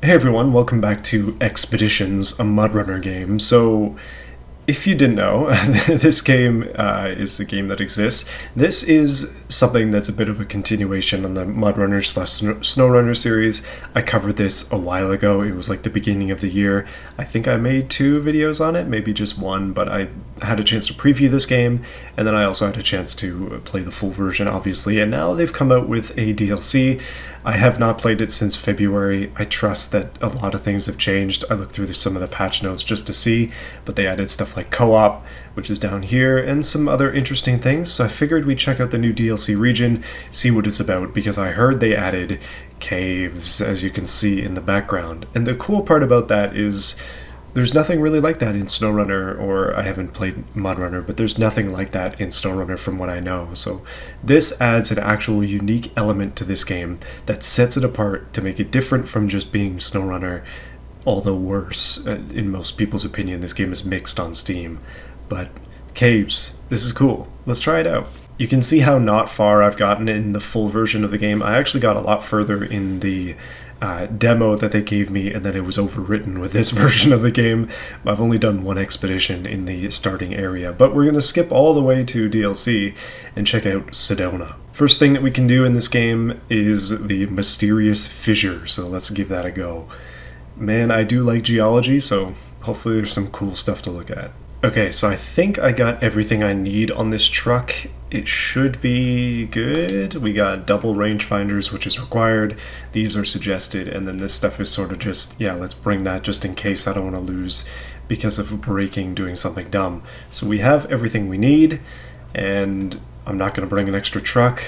Hey everyone, welcome back to Expeditions, a MudRunner game. So, if you didn't know, this game is a game that exists. This is something that's a bit of a continuation on the MudRunner slash SnowRunner series. I covered this a while ago. It was like the beginning of the year. I think I made 2 videos on it, maybe just one, but I had a chance to preview this game, and then I also had a chance to play the full version, obviously, and now they've come out with a DLC. I have not played it since February. I trust that a lot of things have changed. I looked through some of the patch notes just to see, but they added stuff like co-op, which is down here, and some other interesting things. So I figured we'd check out the new DLC region, see what it's about, because I heard they added caves, as you can see in the background. And the cool part about that is there's nothing really like that in SnowRunner, or I haven't played MudRunner, but there's nothing like that in SnowRunner from what I know. So this adds an actual unique element to this game that sets it apart to make it different from just being SnowRunner, although worse. In most people's opinion, this game is mixed on Steam. But caves, this is cool. Let's try it out. You can see how not far I've gotten in the full version of the game. I actually got a lot further in the demo that they gave me, and then it was overwritten with this version of the game. I've only done one expedition in the starting area, but we're going to skip all the way to DLC and check out Sedona. First thing that we can do in this game is the mysterious fissure, so let's give that a go. Man, I do like geology, so hopefully there's some cool stuff to look at. Okay, so I think I got everything I need on this truck. It should be good. We got double rangefinders, which is required. These are suggested, and then this stuff is sort of just, yeah, let's bring that just in case I don't want to lose because of braking, doing something dumb. So we have everything we need, and I'm not going to bring an extra truck.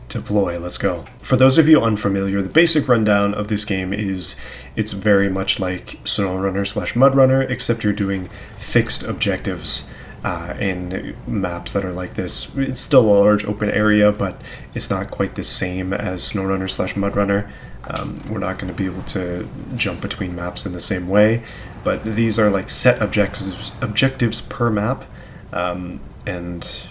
Deploy, let's go. For those of you unfamiliar, the basic rundown of this game is it's very much like SnowRunner slash MudRunner, except you're doing fixed objectives in maps that are like this. It's still a large open area, but it's not quite the same as SnowRunner slash MudRunner. We're not going to be able to jump between maps in the same way, but these are like set objectives per map, and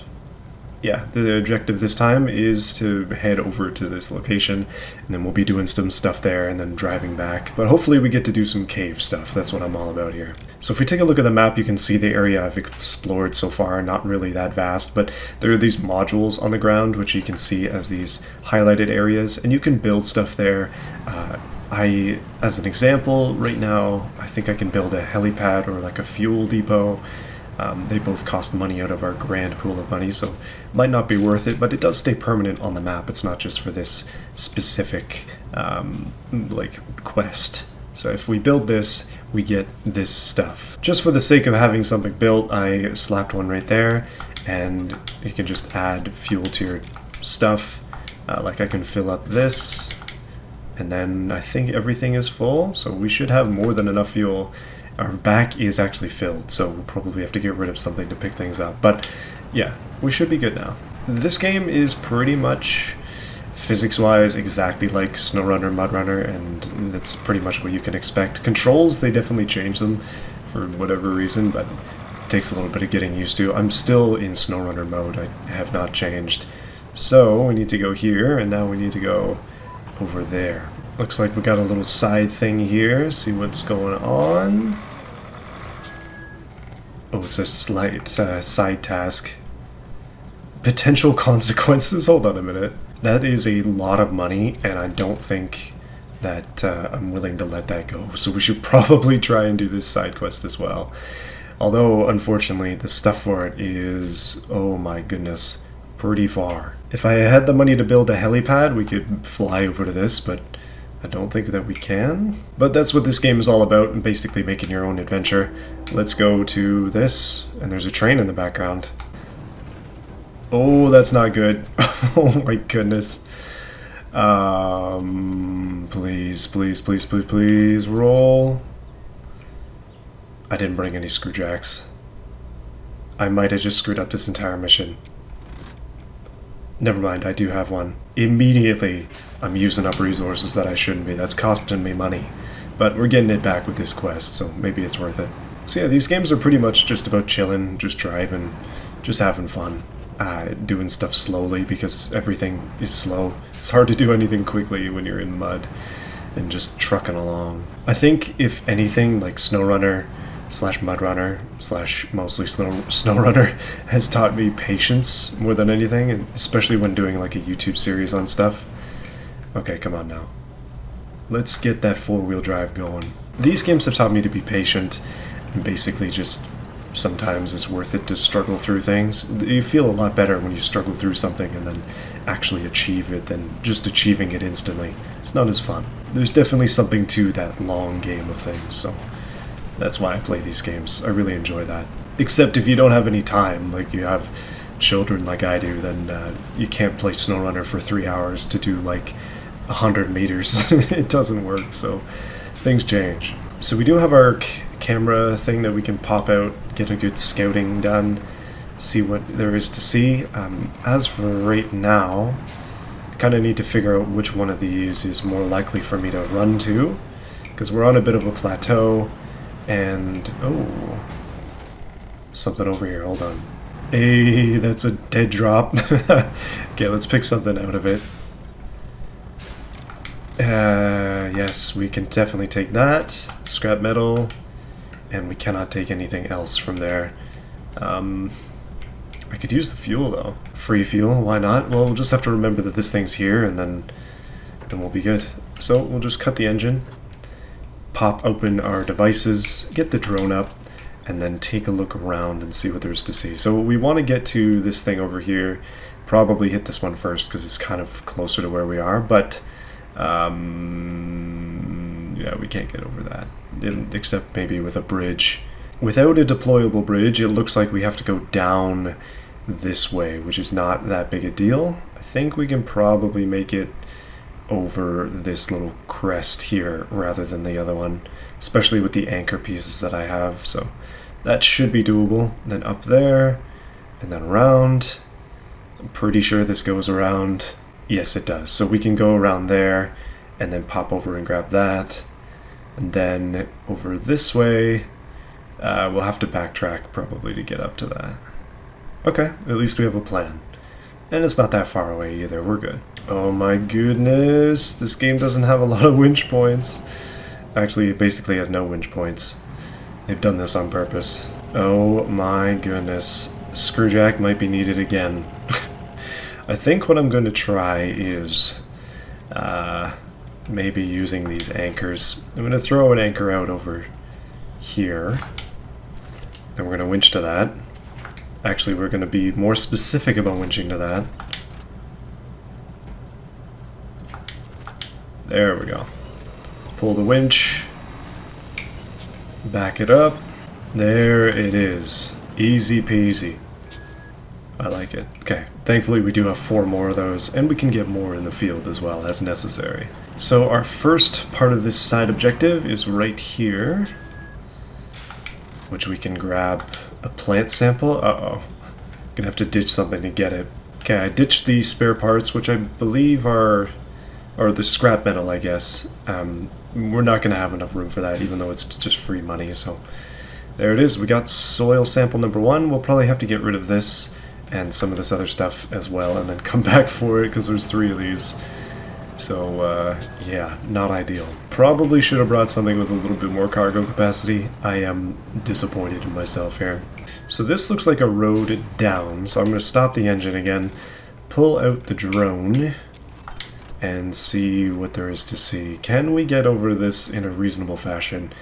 yeah, the objective this time is to head over to this location, and then we'll be doing some stuff there and then driving back. But hopefully we get to do some cave stuff. That's what I'm all about here. So if we take a look at the map, you can see the area I've explored so far, not really that vast, but there are these modules on the ground, which you can see as these highlighted areas, and you can build stuff there. As an example, right now, I think I can build a helipad or like a fuel depot. They both cost money out of our grand pool of money, so might not be worth it, but it does stay permanent on the map. It's not just for this specific quest. So if we build this, we get this stuff. Just for the sake of having something built, I slapped one right there, and you can just add fuel to your stuff. Like I can fill up this, and then I think everything is full, so we should have more than enough fuel. Our back is actually filled, so we'll probably have to get rid of something to pick things up. But yeah, we should be good now. This game is pretty much, physics-wise, exactly like SnowRunner, MudRunner, and that's pretty much what you can expect. Controls, they definitely change them for whatever reason, but it takes a little bit of getting used to. I'm still in SnowRunner mode. I have not changed. So we need to go here, and now we need to go over there. Looks like we got a little side thing here. See what's going on. Oh, it's a slight side task. Potential consequences. Hold on a minute. That is a lot of money, and I don't think that I'm willing to let that go. So we should probably try and do this side quest as well. Although, unfortunately, the stuff for it is, oh my goodness, pretty far. If I had the money to build a helipad, we could fly over to this, but I don't think that we can. But that's what this game is all about, basically making your own adventure. Let's go to this, and there's a train in the background. Oh, that's not good. Oh my goodness. Please, please, please, please, please, roll. I didn't bring any screwjacks. I might have just screwed up this entire mission. Never mind, I do have one. Immediately, I'm using up resources that I shouldn't be. That's costing me money. But we're getting it back with this quest, so maybe it's worth it. So yeah, these games are pretty much just about chilling, just driving, just having fun. Doing stuff slowly because everything is slow. It's hard to do anything quickly when you're in mud. and just trucking along. I think if anything, like SnowRunner slash MudRunner slash mostly SnowRunner has taught me patience more than anything, especially when doing like a YouTube series on stuff. Okay, come on now. Let's get that four-wheel drive going. These games have taught me to be patient and basically just sometimes it's worth it to struggle through things. You feel a lot better when you struggle through something and then actually achieve it than just achieving it instantly. It's not as fun. There's definitely something to that long game of things, so that's why I play these games. I really enjoy that. Except if you don't have any time, like you have children like I do, then you can't play SnowRunner for 3 hours to do like 100 meters. It doesn't work, so things change. So we do have our camera thing that we can pop out, get a good scouting done, see what there is to see. As for right now, I kind of need to figure out which one of these is more likely for me to run to, because we're on a bit of a plateau, and oh, something over here, hold on. Hey, that's a dead drop. Okay, let's pick something out of it. Yes, we can definitely take that. Scrap metal. And we cannot take anything else from there. I could use the fuel, though. Free fuel, why not? Well, we'll just have to remember that this thing's here, and then we'll be good. So we'll just cut the engine, pop open our devices, get the drone up, and then take a look around and see what there's to see. So we want to get to this thing over here. Probably hit this one first, because it's kind of closer to where we are, but yeah, we can't get over that, except maybe with a bridge. Without a deployable bridge, it looks like we have to go down this way, which is not that big a deal. I think we can probably make it over this little crest here rather than the other one, especially with the anchor pieces that I have, so that should be doable. Then up there, and then around. I'm pretty sure this goes around. Yes, it does. So we can go around there, and then pop over and grab that. And then over this way, we'll have to backtrack probably to get up to that. Okay, at least we have a plan. And it's not that far away either, we're good. Oh my goodness, this game doesn't have a lot of winch points. Actually, it basically has no winch points. They've done this on purpose. Oh my goodness, screwjack might be needed again. I think what I'm going to try is maybe using these anchors. I'm going to throw an anchor out over here. Then we're going to winch to that. Actually, we're going to be more specific about winching to that. There we go. Pull the winch. Back it up. There it is. Easy peasy. I like it. Okay, thankfully we do have 4 more of those, and we can get more in the field as well as necessary. So our first part of this side objective is right here, which we can grab a plant sample. Uh-oh. Gonna have to ditch something to get it. Okay, I ditched the spare parts, which I believe are the scrap metal, I guess. We're not gonna have enough room for that, even though it's just free money, so there it is. We got soil sample number 1. We'll probably have to get rid of this and some of this other stuff as well, and then come back for it, because there's 3 of these. So, yeah, not ideal. Probably should have brought something with a little bit more cargo capacity. I am disappointed in myself here. So this looks like a road down, so I'm going to stop the engine again, pull out the drone, and see what there is to see. Can we get over this in a reasonable fashion,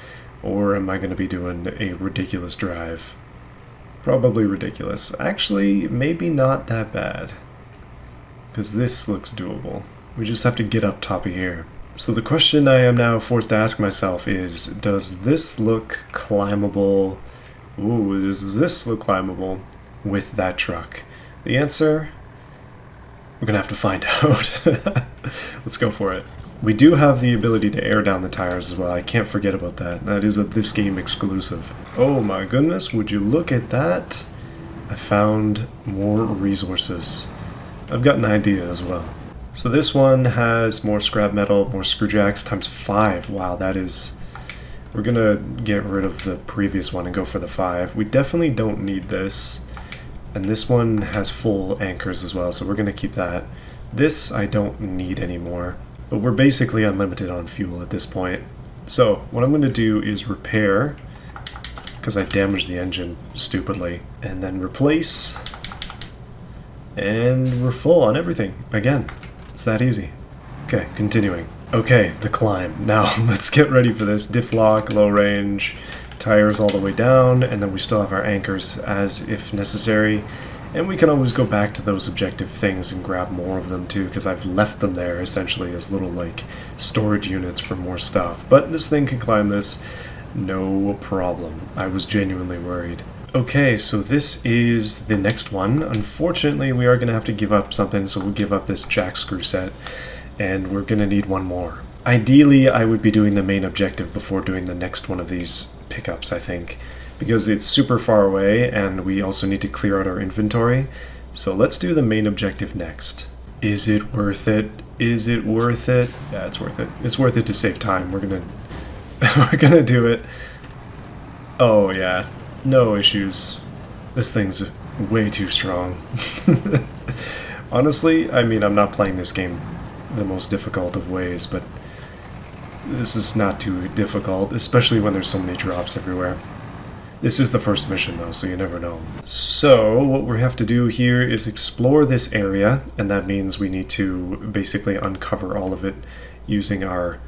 or am I going to be doing a ridiculous drive? Probably ridiculous. Actually, maybe not that bad, because this looks doable. We just have to get up top of here. So the question I am now forced to ask myself is, does this look climbable? Ooh, does this look climbable with that truck? The answer, we're gonna have to find out. Let's go for it. We do have the ability to air down the tires as well. I can't forget about that. That is a this game exclusive. Oh my goodness, would you look at that? I found more resources. I've got an idea as well. So this one has more scrap metal, more screwjacks, times 5. Wow, that is... We're gonna get rid of the previous one and go for the 5. We definitely don't need this. And this one has full anchors as well, so we're gonna keep that. This I don't need anymore. but we're basically unlimited on fuel at this point. So what I'm going to do is repair, because I damaged the engine stupidly, and then replace, and we're full on everything again. It's that easy. Okay, continuing. Okay, the climb. Now let's get ready for this. Diff lock, low range, tires all the way down, and then we still have our anchors as if necessary. And we can always go back to those objective things and grab more of them too, because I've left them there essentially as little like storage units for more stuff. But this thing can climb this, no problem. I was genuinely worried. Okay, so this is the next one. Unfortunately, we are going to have to give up something, so we'll give up this jack screw set, and we're going to need one more. Ideally, I would be doing the main objective before doing the next one of these pickups, I think, because it's super far away and we also need to clear out our inventory. So let's do the main objective next. Is it worth it? Is it worth it? Yeah, it's worth it. It's worth it to save time. We're gonna do it. Oh yeah, no issues. This thing's way too strong. Honestly, I mean, I'm not playing this game the most difficult of ways, but this is not too difficult, especially when there's so many drops everywhere. This is the first mission though, so you never know. So what we have to do here is explore this area, and that means we need to basically uncover all of it using our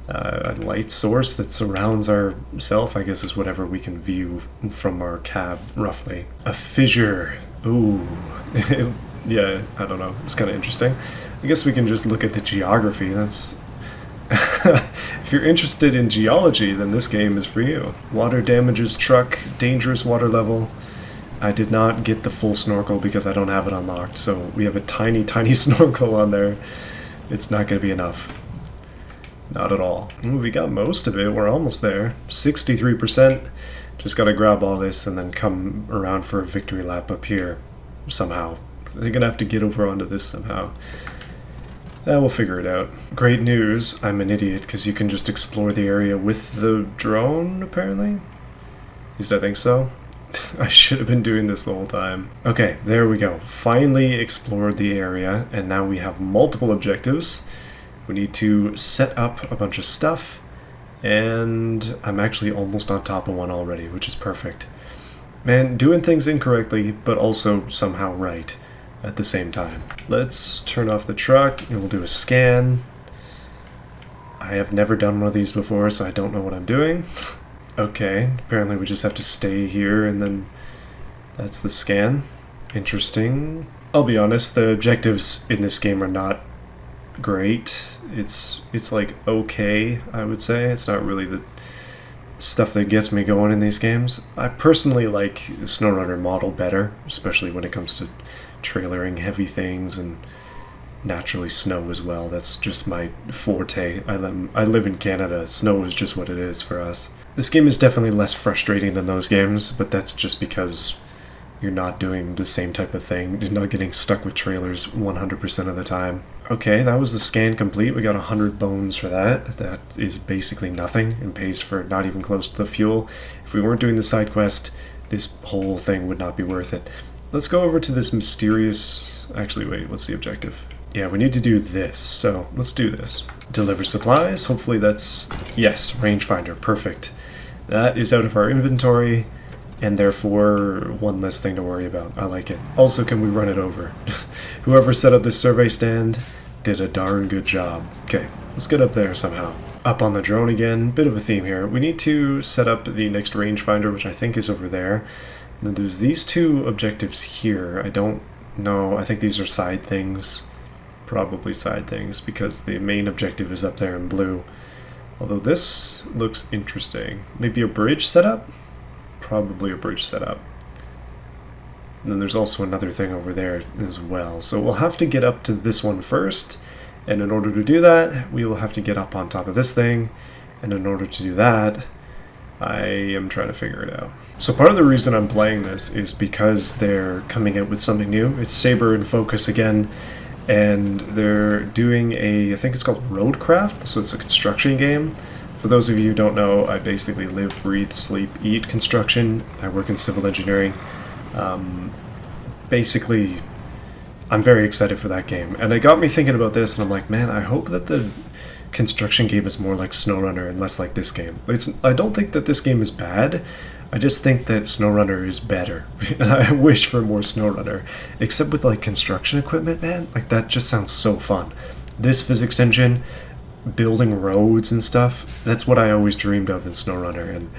light source that surrounds ourself, I guess is whatever we can view from our cab, roughly. A fissure. Ooh. Yeah, I don't know. It's kind of interesting. I guess we can just look at the geography. That's... If you're interested in geology, then this game is for you. Water damages truck, dangerous water level. I did not get the full snorkel because I don't have it unlocked, so we have a tiny, tiny snorkel on there. It's not going to be enough. Not at all. Ooh, we got most of it. We're almost there. 63%. Just got to grab all this and then come around for a victory lap up here somehow. They're going to have to get over onto this somehow. We'll figure it out. Great news, I'm an idiot, because you can just explore the area with the drone, apparently? At least I think so. I should have been doing this the whole time. Okay, there we go. Finally explored the area, and now we have multiple objectives. We need to set up a bunch of stuff, and I'm actually almost on top of one already, which is perfect. Man, doing things incorrectly, but also somehow right at the same time. Let's turn off the truck and we'll do a scan. I have never done one of these before, so I don't know what I'm doing. Okay, apparently we just have to stay here and then that's the scan. Interesting. I'll be honest, the objectives in this game are not great. It's like okay, I would say. It's not really the stuff that gets me going in these games. I personally like SnowRunner model better, especially when it comes to trailering heavy things and naturally snow as well. That's just my forte. I live in Canada. Snow is just what it is for us. This game is definitely less frustrating than those games, but that's just because you're not doing the same type of thing. You're not getting stuck with trailers 100% of the time. Okay, that was the scan complete. We got 100 bones for that. That is basically nothing and pays for not even close to the fuel. If we weren't doing the side quest, this whole thing would not be worth it. Let's go over to this mysterious... Actually, wait, what's the objective? Yeah, we need to do this, so let's do this. Deliver supplies, hopefully that's... Yes, rangefinder, perfect. That is out of our inventory, and therefore one less thing to worry about. I like it. Also, can we run it over? Whoever set up this survey stand did a darn good job. Okay, let's get up there somehow. Up on the drone again, bit of a theme here. We need to set up the next rangefinder, which I think is over there. Then there's these two objectives here. I don't know. I think these are side things. Probably side things because the main objective is up there in blue. Although this looks interesting. Maybe a bridge setup? Probably a bridge setup. And then there's also another thing over there as well. So we'll have to get up to this one first. And in order to do that, we will have to get up on top of this thing. And in order to do that, I am trying to figure it out. So part of the reason I'm playing this is because they're coming out with something new. It's Saber in focus again, and they're doing I think it's called Roadcraft, so it's a construction game. For those of you who don't know, I basically live, breathe, sleep, eat construction. I work in civil engineering. Basically, I'm very excited for that game. And it got me thinking about this, and I'm like, man, I hope that the construction game is more like SnowRunner and less like this game. I don't think that this game is bad. I just think that SnowRunner is better. And I wish for more SnowRunner. Except with like construction equipment, man. Like that just sounds so fun. This physics engine, building roads and stuff, that's what I always dreamed of in SnowRunner, and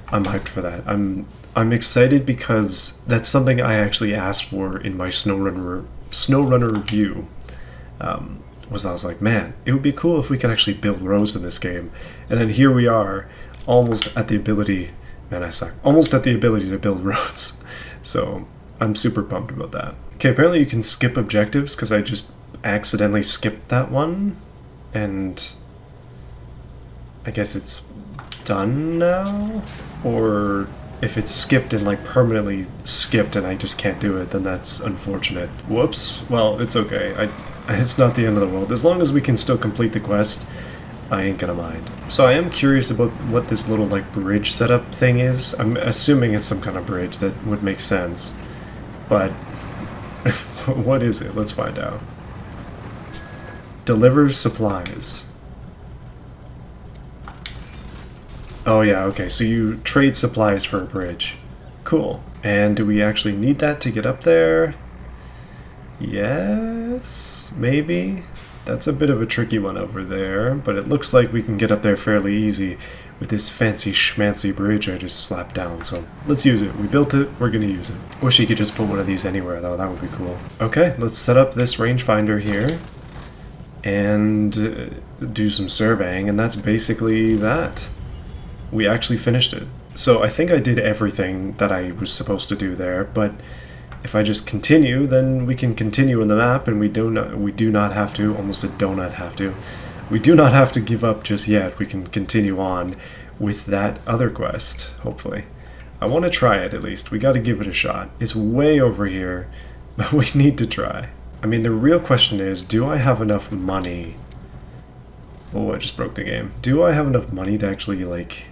I'm hyped for that. I'm excited because that's something I actually asked for in my SnowRunner review. I was like, man, it would be cool if we could actually build roads in this game. And then here we are, almost at the ability, man, I suck, almost at the ability to build roads. So I'm super pumped about that. Okay, apparently you can skip objectives because I just accidentally skipped that one. And I guess it's done now? Or if it's skipped and like permanently skipped and I just can't do it, then that's unfortunate. Whoops. Well, it's okay. It's not the end of the world. As long as we can still complete the quest, I ain't gonna mind. So I am curious about what this little like bridge setup thing is. I'm assuming it's some kind of bridge that would make sense. But what is it? Let's find out. Delivers supplies. Oh yeah, okay, so you trade supplies for a bridge. Cool. And do we actually need that to get up there? Yes, maybe. That's a bit of a tricky one over there, but it looks like we can get up there fairly easy with this fancy schmancy bridge I just slapped down, so let's use it. We built it, we're gonna use it. Wish you could just put one of these anywhere though, that would be cool. Okay, let's set up this rangefinder here and do some surveying, and that's basically that. We actually finished it. So I think I did everything that I was supposed to do there, but if I just continue, then we can continue in the map, and we do not have to, almost a donut have to. We do not have to give up just yet. We can continue on with that other quest, hopefully. I want to try it at least. We got to give it a shot. It's way over here, but we need to try. I mean, the real question is, do I have enough money? Oh, I just broke the game. Do I have enough money to actually, like,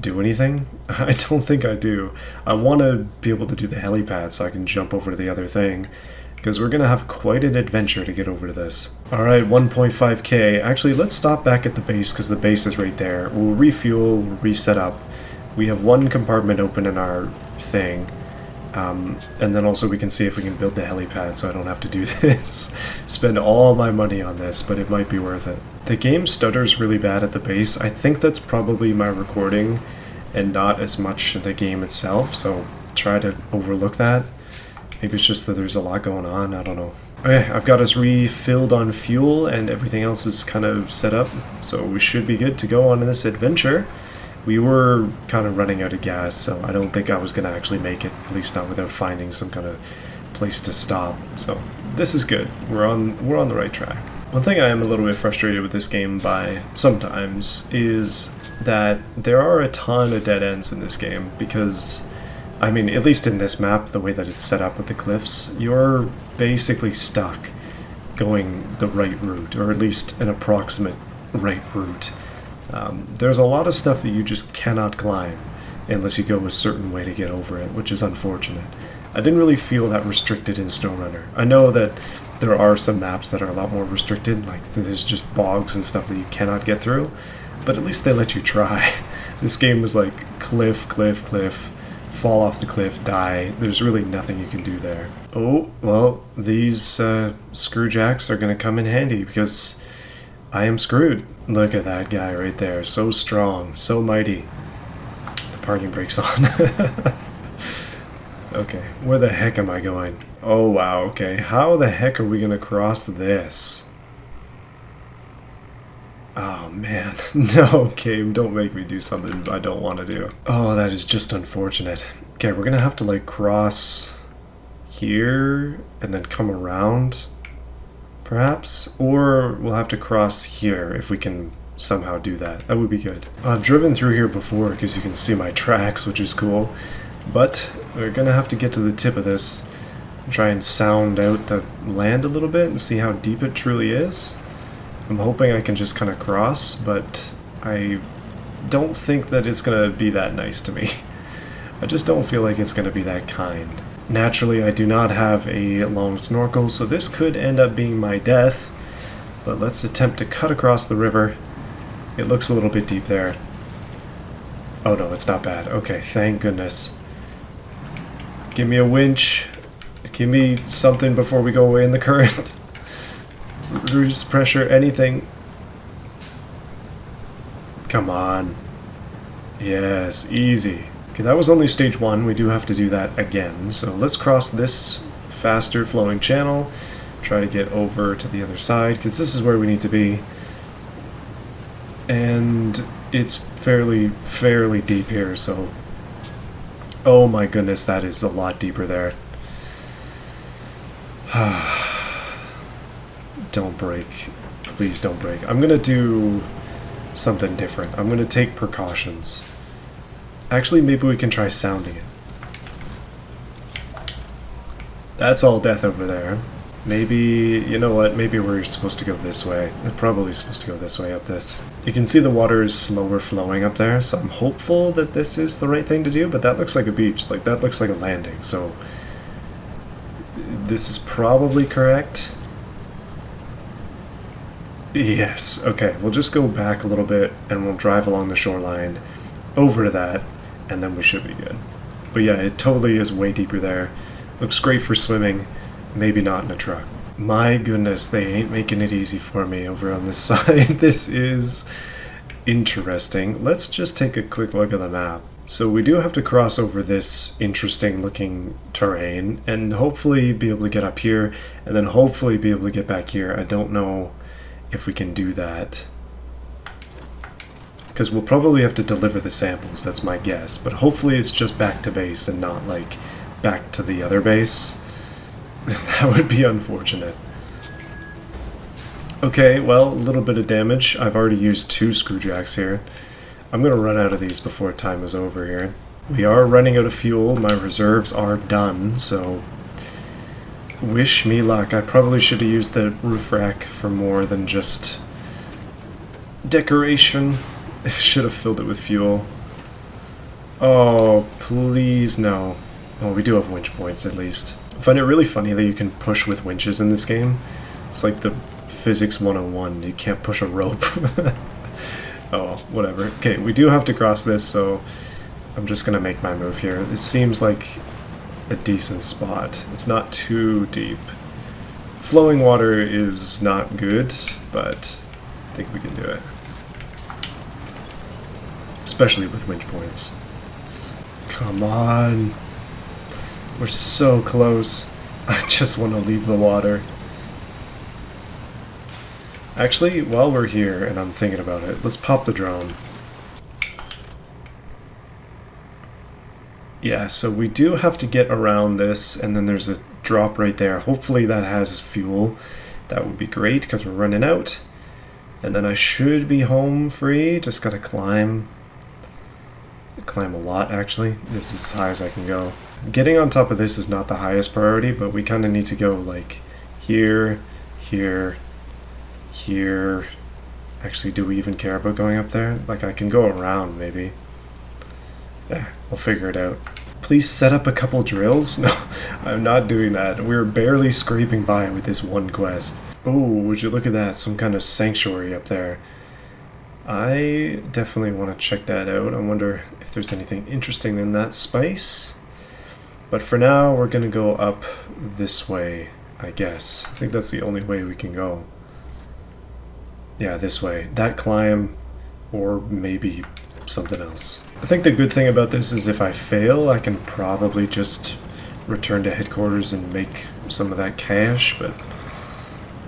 do anything? I don't think I do. I want to be able to do the helipad so I can jump over to the other thing, because we're going to have quite an adventure to get over to this. Alright, 1.5k. Actually, let's stop back at the base, because the base is right there. We'll refuel, we'll reset up. We have one compartment open in our thing. And then also we can see if we can build the helipad so I don't have to do this. Spend all my money on this, but it might be worth it. The game stutters really bad at the base. I think that's probably my recording and not as much the game itself, so try to overlook that. Maybe it's just that there's a lot going on, I don't know. Okay, I've got us refilled on fuel and everything else is kind of set up, so we should be good to go on this adventure. We were kind of running out of gas, so I don't think I was going to actually make it, at least not without finding some kind of place to stop. So this is good. We're on the right track. One thing I am a little bit frustrated with this game by sometimes is that there are a ton of dead ends in this game because, I mean, at least in this map, the way that it's set up with the cliffs, you're basically stuck going the right route, or at least an approximate right route. There's a lot of stuff that you just cannot climb unless you go a certain way to get over it, which is unfortunate. I didn't really feel that restricted in SnowRunner. I know that there are some maps that are a lot more restricted, like there's just bogs and stuff that you cannot get through, but at least they let you try. This game was like cliff, cliff, cliff, fall off the cliff, die. There's really nothing you can do there. Oh, well, these screw jacks are going to come in handy because I am screwed. Look at that guy right there. So strong. So mighty. The parking brake's on. Okay. Where the heck am I going? Oh, wow. Okay. How the heck are we going to cross this? Oh, man. No, game. Don't make me do something I don't want to do. Oh, that is just unfortunate. Okay, we're going to have to, like, cross here and then come around, perhaps, or we'll have to cross here if we can somehow do that. That would be good. I've driven through here before because you can see my tracks, which is cool, but we're gonna have to get to the tip of this and try and sound out the land a little bit and see how deep it truly is. I'm hoping I can just kind of cross, but I don't think that it's gonna be that nice to me. I just don't feel like it's gonna be that kind. Naturally, I do not have a long snorkel, so this could end up being my death. But let's attempt to cut across the river. It looks a little bit deep there. Oh no, it's not bad. Okay, thank goodness. Give me a winch. Give me something before we go away in the current. Reduce pressure, anything. Come on. Yes, easy. Okay, that was only stage 1. We do have to do that again. So let's cross this faster flowing channel. Try to get over to the other side, because this is where we need to be. And it's fairly deep here, so... Oh my goodness, that is a lot deeper there. Don't break. Please don't break. I'm gonna do something different. I'm gonna take precautions. Actually, maybe we can try sounding it. That's all death over there. Maybe, you know what, maybe we're supposed to go this way. We're probably supposed to go this way up this. You can see the water is slower flowing up there, so I'm hopeful that this is the right thing to do, but that looks like a beach. Like, that looks like a landing, so... This is probably correct. Yes, okay, we'll just go back a little bit, and we'll drive along the shoreline over to that, and then we should be good. But yeah, it totally is way deeper there. Looks great for swimming. Maybe not in a truck. My goodness, they ain't making it easy for me over on this side. This is interesting. Let's just take a quick look at the map. So we do have to cross over this interesting looking terrain and hopefully be able to get up here and then hopefully be able to get back here. I don't know if we can do that, because we'll probably have to deliver the samples, that's my guess. But hopefully it's just back to base and not like back to the other base. That would be unfortunate. Okay, well, a little bit of damage. I've already used 2 screwjacks here. I'm going to run out of these before time is over here. We are running out of fuel. My reserves are done, so wish me luck. I probably should have used the roof rack for more than just decoration. I should have filled it with fuel. Oh, please no. Oh, we do have winch points at least. I find it really funny that you can push with winches in this game. It's like the physics 101. You can't push a rope. Oh, whatever. Okay, we do have to cross this, so I'm just gonna make my move here. It seems like a decent spot. It's not too deep. Flowing water is not good, but I think we can do it. Especially with winch points. Come on. We're so close. I just want to leave the water. Actually, while we're here and I'm thinking about it, let's pop the drone. Yeah, so we do have to get around this, and then there's a drop right there. Hopefully that has fuel. That would be great, because we're running out. And then I should be home free. Just gotta climb. Climb a lot, actually. This is as high as I can go. Getting on top of this is not the highest priority, but we kind of need to go like here, here, here. Actually, do we even care about going up there? Like, I can go around, maybe. Yeah, we'll figure it out. Please set up a couple drills? No, I'm not doing that. We're barely scraping by with this one quest. Oh, would you look at that? Some kind of sanctuary up there. I definitely want to check that out. I wonder if there's anything interesting in that space. But for now, we're going to go up this way, I guess. I think that's the only way we can go. Yeah, this way. That climb, or maybe something else. I think the good thing about this is if I fail, I can probably just return to headquarters and make some of that cash, but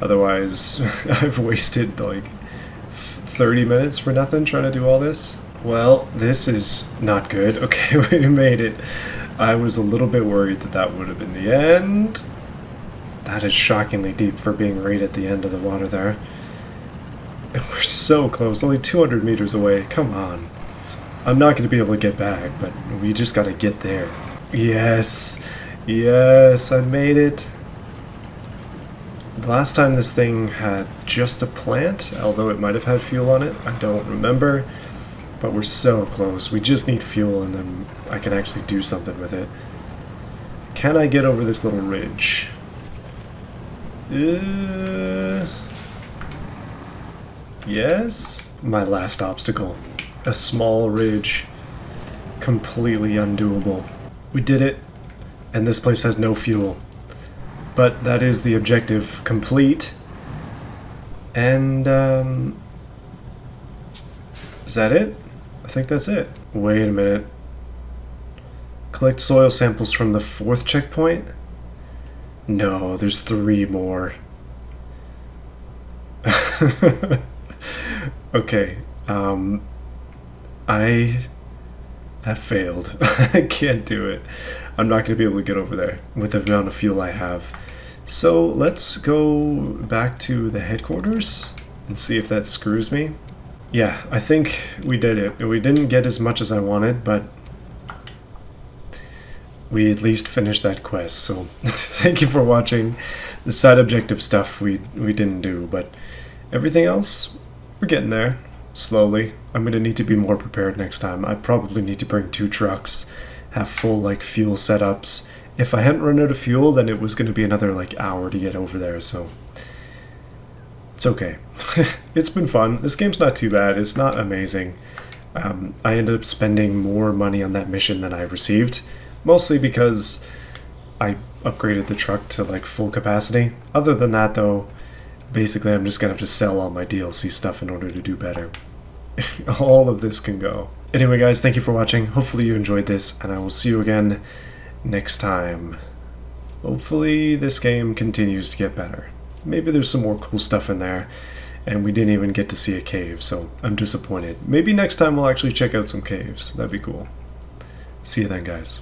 otherwise, I've wasted like 30 minutes for nothing trying to do all this. Well, this is not good. Okay, we made it. I was a little bit worried that that would have been the end. That is shockingly deep for being right at the end of the water there. And we're so close, only 200 meters away. Come on. I'm not going to be able to get back, but we just got to get there. Yes. Yes, I made it. The last time this thing had just a plant, although it might have had fuel on it. I don't remember. But we're so close. We just need fuel and then I can actually do something with it. can I get over this little ridge? Yes? My last obstacle. A small ridge. Completely undoable. We did it, and this place has no fuel. But that is the objective complete. And, is that it? I think that's it. Wait a minute. Collect soil samples from the 4th checkpoint? No, there's 3 more. Okay, I have failed. I can't do it. I'm not going to be able to get over there with the amount of fuel I have. So let's go back to the headquarters and see if that screws me. Yeah, I think we did it. We didn't get as much as I wanted, but we at least finished that quest. So thank you for watching. The side objective stuff we didn't do, but everything else, we're getting there slowly. I'm going to need to be more prepared next time. I probably need to bring 2 trucks, have full like fuel setups. If I hadn't run out of fuel, then it was going to be another like hour to get over there, so it's okay. It's been fun. This game's not too bad. It's not amazing. I ended up spending more money on that mission than I received, mostly because I upgraded the truck to like full capacity. Other than that though, basically I'm just gonna have to sell all my DLC stuff in order to do better. All of this can go. Anyway guys, thank you for watching. Hopefully you enjoyed this, and I will see you again next time. Hopefully this game continues to get better. Maybe there's some more cool stuff in there, and we didn't even get to see a cave, so I'm disappointed. Maybe next time we'll actually check out some caves. That'd be cool. See you then, guys.